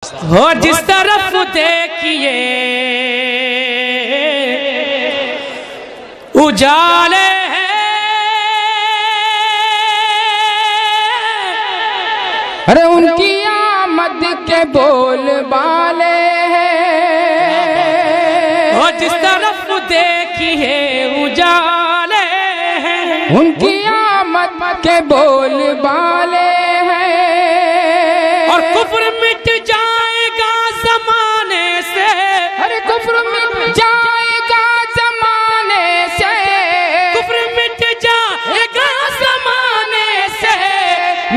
हो जिस तरफ देखिए उजाले हैं, अरे उनकी आमद के बोल बाले हैं। हो जिस तरफ देखिए उजाले हैं, उनकी आमद के बोल बाले हैं। और कुफ्र मिट जाएगा जमाने से, अरे कुफ्र मिट जाएगा जमाने से, कुफ्र मिट जाएगा जमाने से,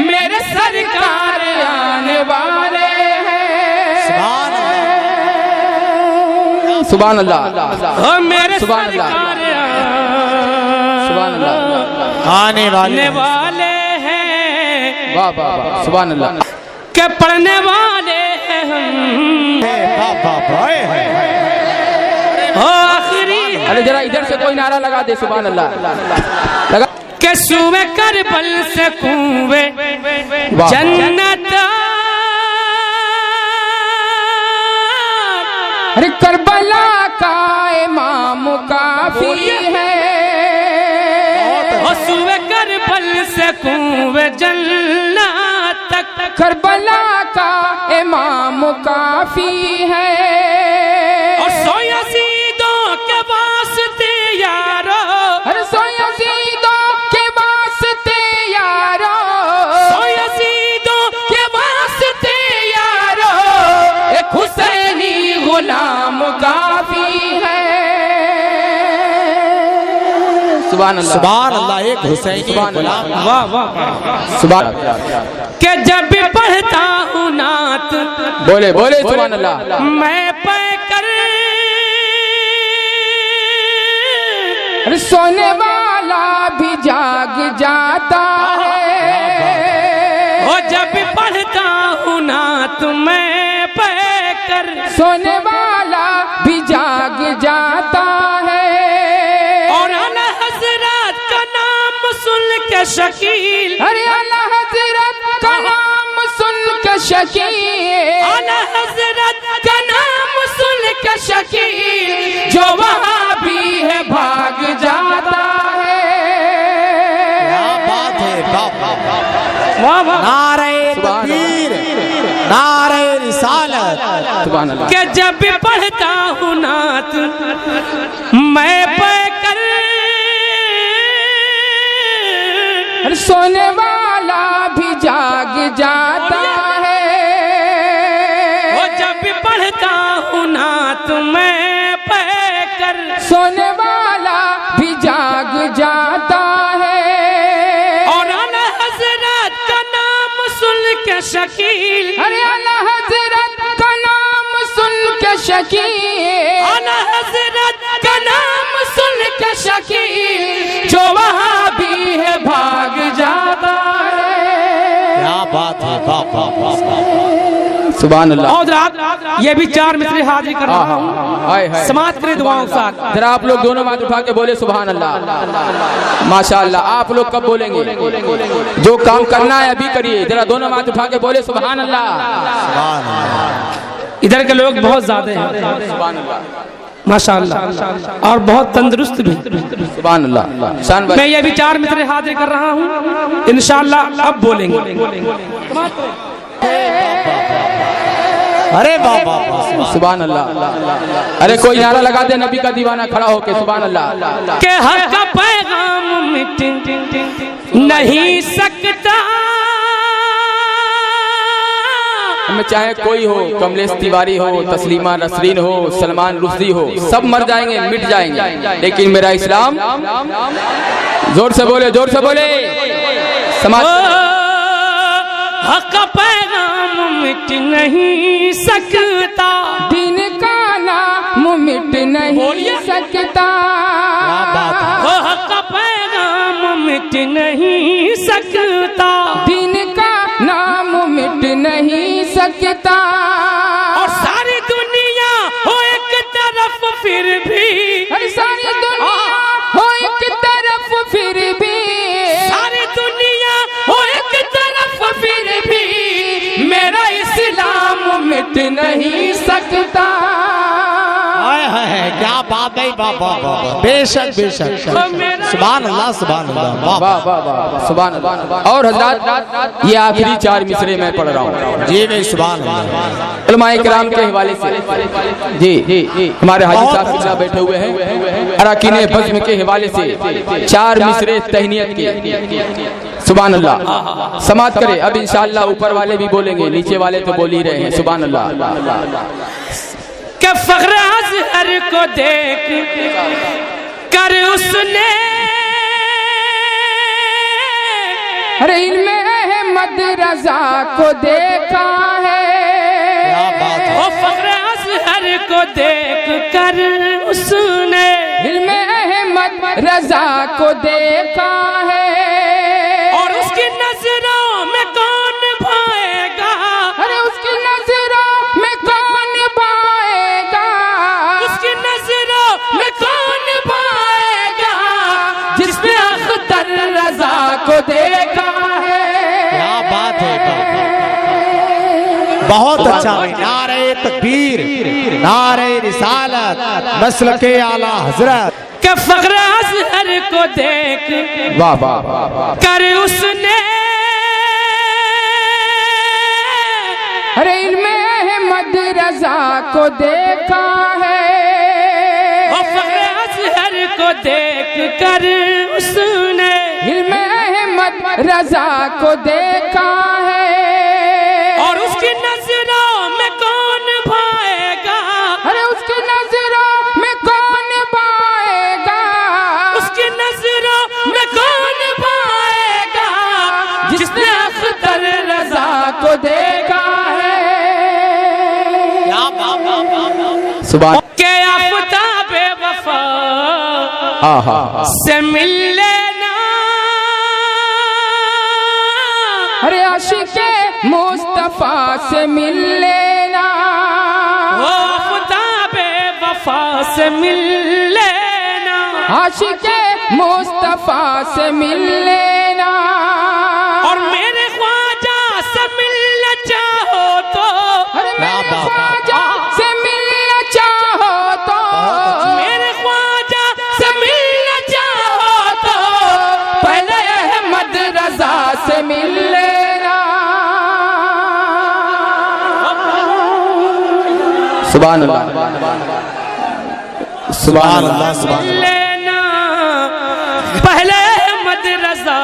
मेरे सरकार आने वाले हैं। सुभान अल्लाह, हो मेरे सुभान अल्लाह, सुभान अल्लाह, आने पढ़ने वाले हैं, वाह वाह वाह, सुभान अल्लाह। के पढ़ने वाले हैं हम, हो आखिरी अरे जरा इधर से कोई नारा लगा दे, सुभान अल्लाह लगा। के सुबह करबल से कुएं वाह। जन्नत, अरे करबला का इमाम काफी है। हो सुबह करबल से कुएं जन्नत तक, करबला का इमाम काफी है। और सो यजीदों के वास्ते यारो, अरे सो यजीदों के वास्ते यारो, सो यजीदों के वास्ते यारो, एक हुसैनी गुलाम काफी है। सुभान अल्लाह, सुभान अल्लाह। एक हुसैनी गुलाम। वाह वाह, सुभान के जब भी पढ़ता हूँ नात, बोले बोले सुभान अल्लाह। मैं पैकर अरे सोने वाला भी जाग जाता है। हो जब भी पढ़ता हूँ नात मैं पैकर, सोने वाला भी जाग जाता है। और आला हजरत का नाम सुन के शकील, अरे आला हजरत का नाम सुन के शकील, आला हजरत का नाम सुन के शकील, जो वहाँ भी है भाग जाता है। क्या बात है, वाह वाह, नारे तकबीर, नारे रिसालत। सुभान अल्लाह। के जब भी पढ़ता हूँ नात मैं पैकर, अरे सोने वाला भी जाग जाता है। वो जब भी पढ़ता हूँ नात मैं पैकर, सोने वाला भी जाग जाता है। और आला हजरत का नाम सुन के शकील, अरे आला हजरत का नाम सुन के शकील, आला हजरत का नाम सुन के शकील, जो वहाँ भी है भाग जाता है। क्या बात है, बाप। सुभान अल्लाह। और रात ये भी 4 मिसरे हाजिर कर रहा हूँ, हाय हाय। समाज के दुआओं के साथ। जरा आप लोग दोनों हाथ उठा के बोले सुभान अल्लाह। माशाअल्लाह। आप लोग कब बोलेंगे? जो काम करना है अभी करिए। जरा दोनों हाथ उठा के बोले सुभान अल्लाह। इधर के लोग बहुत ज्यादा हैं सुभान अल्लाह, माशाअल्लाह, और बहुत तंदुरुस्त भी। सुभान अल्लाह। शान भाई, मैं ये भी 4 मिसरे हाजिर कर रहा हूँ, इंशाअल्लाह अब बोलेंगे। अरे बाबा, सुभान अल्लाह। अरे कोई नारा लगा दे नबी का दीवाना खड़ा होके, सुभान अल्लाह। के हक का पैगाम मिट नहीं सकता, में चाहे कोई हो, कमलेश तिवारी हो, तस्लीमा नसरीन हो, सलमान रुश्दी हो, सब मर जाएंगे, मिट जाएंगे, लेकिन मेरा इस्लाम। जोर से बोले, जोर से बोले। समाज हक का पैगाम मिट नहीं सकता, दीन का नाम मिट नहीं सकता। वो हक का पैगाम मिट नहीं सकता, दीन का नाम मिट नहीं सकता। और सारी दुनिया हो एक तरफ फिर भी, अरे सारी दुनिया हो एक तरफ फिर भी, सारी दुनिया हो एक तरफ फिर भी, मेरा इस्लाम मिट नहीं सकता। है क्या बात है, बाबा बेशक बेशक, सुभान अल्लाह सुभान अल्लाह, वाह वाह वाह सुभान अल्लाह। और हजरत ये आखिरी 4 मिसरे मैं पढ़ रहा हूँ जी नहीं, सुभान अल्लाह। उलमाए किराम के हवाले से जी हमारे हाजी साहब किबला बैठे हुए हैं, अराकीन बज़्म के हवाले से 4 मिसरे तहनीयत के। सुभान अल्लाह, समात करे। अब इंशाअल्लाह ऊपर वाले भी बोलेंगे, नीचे वाले तो बोल ही रहे हैं। सुभान अल्लाह। के फख्र अज़हर को देख कर उसने अरे इल्मे अहमद रजा को देखा है। क्या बात है, ओ फख्र अज़हर को देख कर उसने इल्मे अहमद रजा को देखा है। और उसकी नजरों में कौन भाएगा, अरे उसकी नजरों में कौन भाएगा, उसकी नजरों में कौन भाएगा, जिसने अख्तर रजा को देखा है। क्या बात है, बहुत अच्छा भाई। नारे तकबीर, नारे रिसालत, नस्ल के आला हजरत। के फख्र अज़हर को देख वाह वाह वाह। कर उसने अरे इल्मे अहमद रजा को देखा है। ओ फख्र अज़हर को देख कर उसने इल्मे अहमद रजा को देखा है। और उसकी नजरों में कौन भाएगा, अरे उसकी नजरों में कौन पाएगा, उसकी नजरों में कौन भाएगा, जिसने अख्तर रजा को देखा है। सुभान के आफ़ताबे वफा से मिल लेना, अरे आशिक़े मुस्तफा से मिल लेना। ओ आफ़ताबे वफा से मिल लेना, आशिक़े मुस्तफा से मिल लेना। और मेरे ख्वाजा से मिलना चाहो तो, अरे मेरे ख्वाजा से मिलना चाहो तो, मेरे ख्वाजा से मिलना चाहो तो, पहले अहमद रजा से मिल लेना। सुभान अल्लाह, सुभान अल्लाह, सुभान अल्लाह। लेना पहले अहमद रजा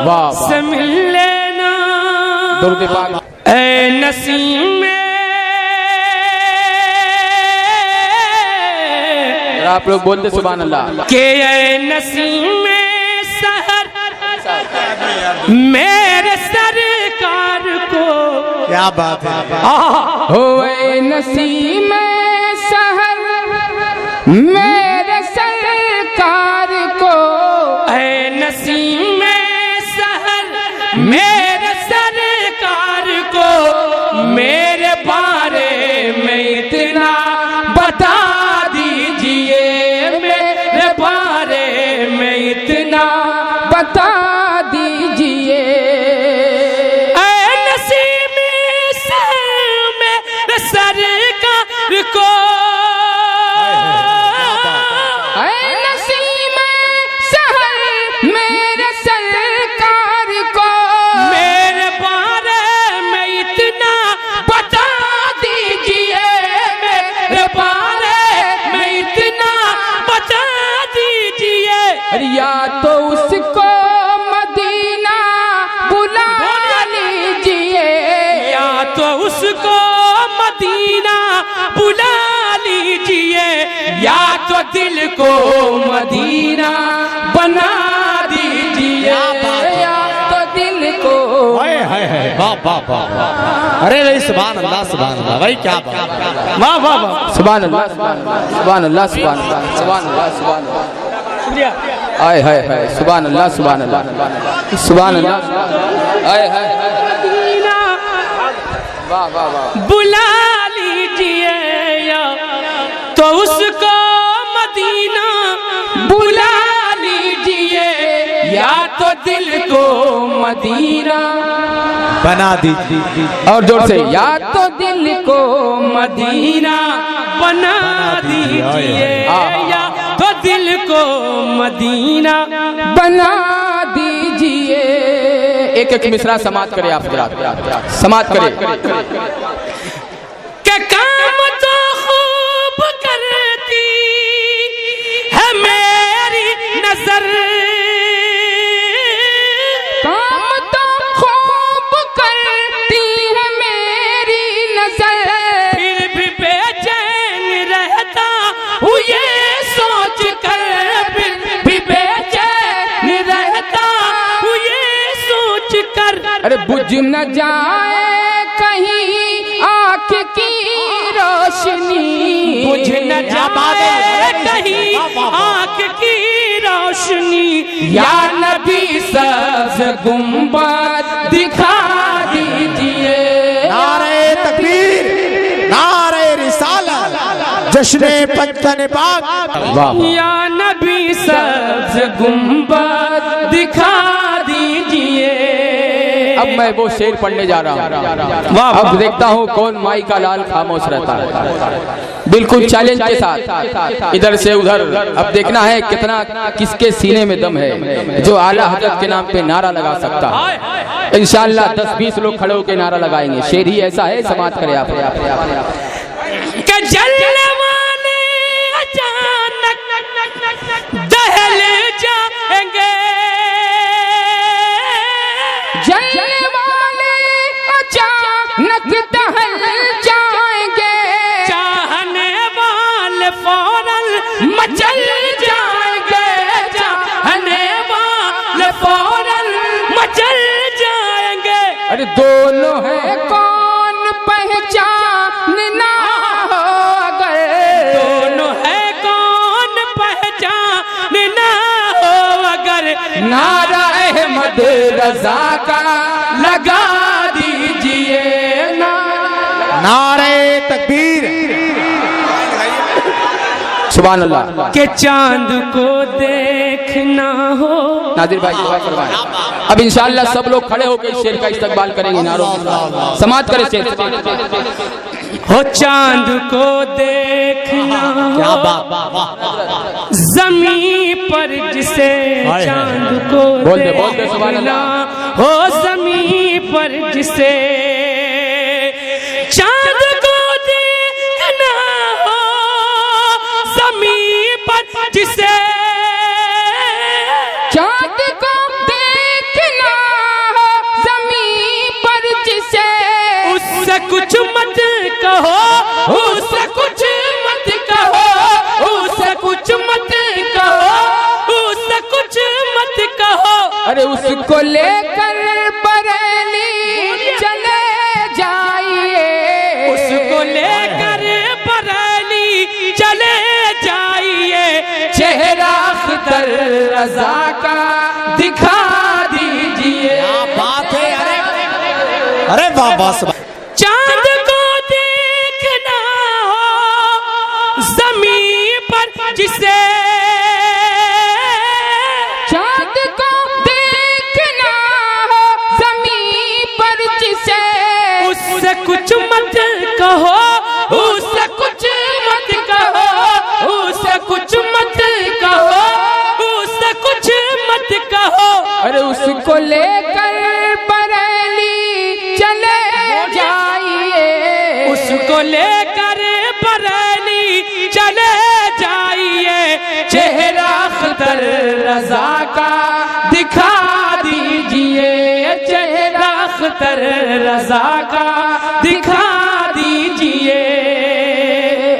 वाह से मिल लेना। दुरूद पाक। ऐ नसीम में आप लोग बोलते सुभान अल्लाह। के ऐ नसीम में सहर मेरे सरकार को, क्या बात है, होए नसीम सहर मेरे सरकार को। ऐ नसीम में सहर मेरे सरकार को, मेरे बारे में इतना बता दीजिए, मेरे बारे में इतना बता दीजिए। ऐ नसीम सहर मेरे सरकार को, ऐ नसीम सहर मेरे सरकार को, मेरे बारे में इतना बता दीजिए, मेरे बारे में इतना बता दीजिए। या तो उसको मदीना बुला लीजिए, या तो उसको मदीना बुला लीजिए, या तो दिल को मदीना बना दीजिए, या तो दिल को। वाह वाह वाह। अरे भाई सुभान अल्लाह सुभान अल्लाह भाई, क्या बात, वाह वाह वाह। सुभान अल्लाह, सुभान अल्लाह, सुभान अल्लाह, सुभान अल्लाह, सुभान अल्लाह। आय हाय हाय, सुभान अल्लाह, सुभान अल्लाह, सुभान अल्लाह। आय हाय, वाह वाह वाह। बुला लीजिए, या तो उसको मदीना बुला लीजिए, या तो दिल को मदीना बना दीजिए। और जोर से या तो दिल को मदीना बना दीजिए, या तो दिल को मदीना बना दीजिए। एक एक मिसरा समाप्त करे आप जरा, समाप्त करे। के काम तो खूब करती है मेरी नजर, काम तो खूब करती है मेरी नजर, फिर भी बेचैन रहता हूँ ये सोच कर, फिर भी बेचैन रहता हूँ ये सोच कर। अरे बुझ न जाए कहीं आँख की रोशनी, बुझ न जाए कहीं आँख की रोशनी, या नबी सब्ज़ गुंबद दिखा दीजिए। नारे तकबीर, नारे रिसालत, जश्ने पंचतन पाक। या नबी सब्ज़ गुंबद दिखा दीजिए। अब मैं वो शेर पढ़ने जा रहा हूँ। अब देखता हूँ कौन माई का लाल खामोश रहता है। बिल्कुल चैलेंज के साथ इधर से उधर। अब देखना है कितना किसके सीने में दम है जो आला हजरत के नाम पे नारा लगा सकता है। इंशाअल्लाह 10-20 लोग खड़े होकर नारा लगाएंगे। शेर ही ऐसा है, समाप्त करें आप। जलने वाले अचानक दहल जाएंगे, जलने वाले अचानक दहल जाएंगे, चाहने वाले फौरन मचल जाएंगे, चाहने वाले फौरन मचल जाएंगे। अरे दोनों है कौन पहचानना हो अगर, दोनों है कौन पहचानना हो अगर, नारा अहमद रजा का लगा दीजिए। नारे तकबीर, सुभान अल्लाह। के चांद को देखना हो। नादिर भाई दुआ करवाएं। अब इंशाअल्लाह सब लोग खड़े होकर इस शेर का इस्तकबाल करेंगे। नारों समाप्त करें शेर। हो चांद को देखना क्या हो बात। ज़मीं पर जिसे चांद को बोल दे सुभान देखना अल्लाह। हो, ज़मीं पर जिसे चांद को देखना हो, ज़मीं पर जिसे चांद को देखना हो ज़मीं पर जिसे, उससे कुछ मत कहो, उससे कुछ मत कहो, उससे कुछ मत कहो, उससे कुछ मत कहो। अरे उसको लेकर बरेली चले जाइए, उसको लेकर बरेली चले जाइए, चेहरा अख्तर रजा का दिखा दीजिए। क्या बात है। अरे वाह वाह। चांद को देखना हो ज़मीं पर जिसे, चांद को देखना हो ज़मीं पर जिसे, उससे कुछ मत कहो, उससे कुछ मत कहो, उससे कुछ मत कहो, उससे कुछ मत कहो। अरे उसको लेकर बरेली चले जाइए, उसको लेकर बरेली चले जाइए, चेहरा अख्तर रजा का दिखा दीजिए, चेहरा अख्तर रजा का दिखा दीजिए।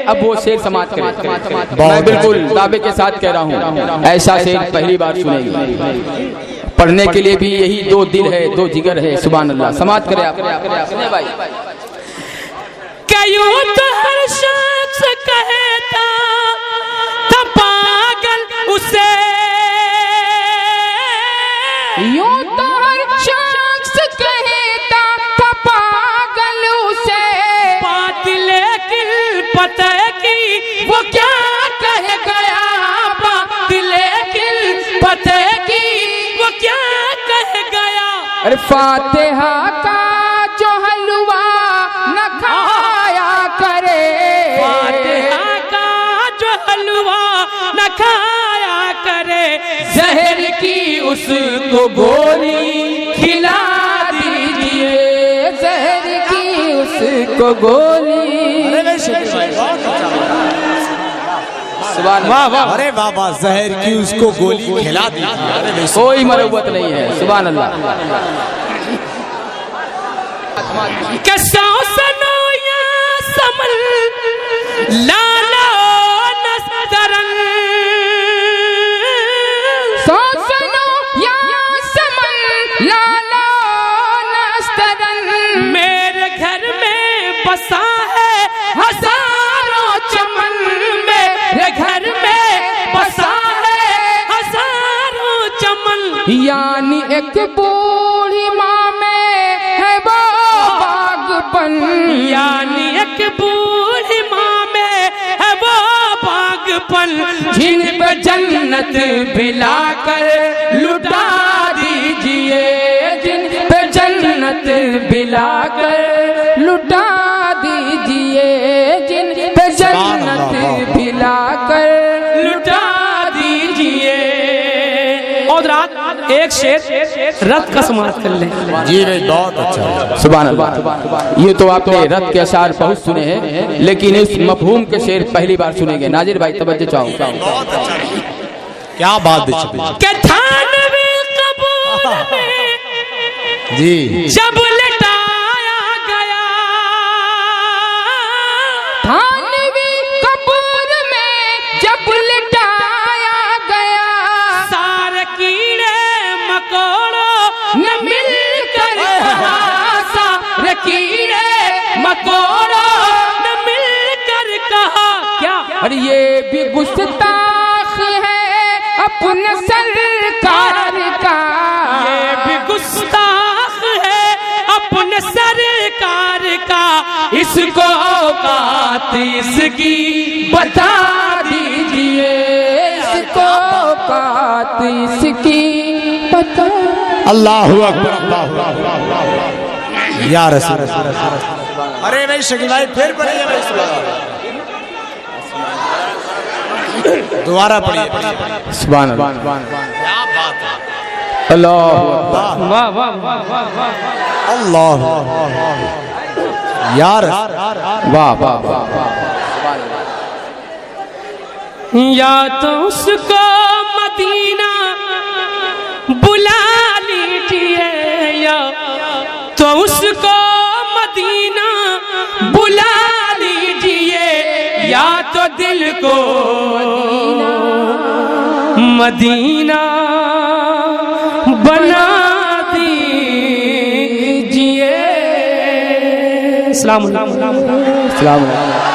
अब वो शेर समाप्त करें। मैं बिल्कुल दावे के साथ कह रहा हूँ ऐसा शेर पहली बार सुनेगी। पढ़ने के लिए भी यही दो दिल है, दो जिगर है। सुभान अल्लाह। समाप्त करें आप सुने भाई। क्यों तो हर शख्स कहता था पागल उसे, यूं तो हर शख्स कहता था पागल उसे, बात लेकिन पता की वो क्या कह गया, बात लेकिन पता की वो क्या कह गया। अरे फातिहा का जहर की उसको गोली खिला दीजिए, जहर की उसको गोली। सुभान अल्लाह। अरे बाबा जहर की उसको गोली खिला दी। कोई मरम्मत नहीं है। सुभान अल्लाह। कसौ सनो या समल लाला नस्तरन, सौ सुनो या समल लाला नस्तरन। मेरे घर में बसा है हजारों चमन, मेरे घर में बसा है हजारों चमन। यानी एक बूढ़ी माँ में है वो बागपन, यानी एक बूढ़ी माँ में है वो बागपन, जिन पे जन्नत पिलाकर लुटा दीजिए, जिन पे जन्नत पिलाकर लुटा दीजिए, जिन पे जन्नत पिलाकर लुटा दीजिए। और रात एक शेर रत का समाप्त कर ले। जी भाई बहुत अच्छा। सुभान अल्लाह। ये तो आपने रत के अशार बहुत सुने हैं, लेकिन इस मफहूम के शेर पहली बार सुनेंगे। नाजिर भाई तवज्जो चाहूँ। क्या बात है कथानवी कबूल में जी। जब लटाया गया, थानवी कब्र में जब लटाया गया, सारे कीड़े मकोड़ों ने मिलकर कहा, सारे कीड़े मकोड़ों ने मिलकर कहा क्या? अरे ये भी गुस्ताख है अपने सरकार का, ये भी गुस्ताख है अपने सरकार का, इसको औकात इसकी बता दीजिए, इसको औकात इसकी पता। अल्लाहु अकबर। या रसूल। अरे भाई शकील भाई फिर पढ़िए भाई। दोबारा पढ़िए। सुभान अल्लाह। क्या बात है। अल्लाह वाह वाह वाह वाह वाह। अल्लाह यार। वाह वाह वाह। या तो उसको मदीना बुला लीजिए, या तो उसको मदीना बुला लीजिए, या तो दिल को मदीना बना दीजिए। सलाम अलैकुम। सलाम अलैकुम।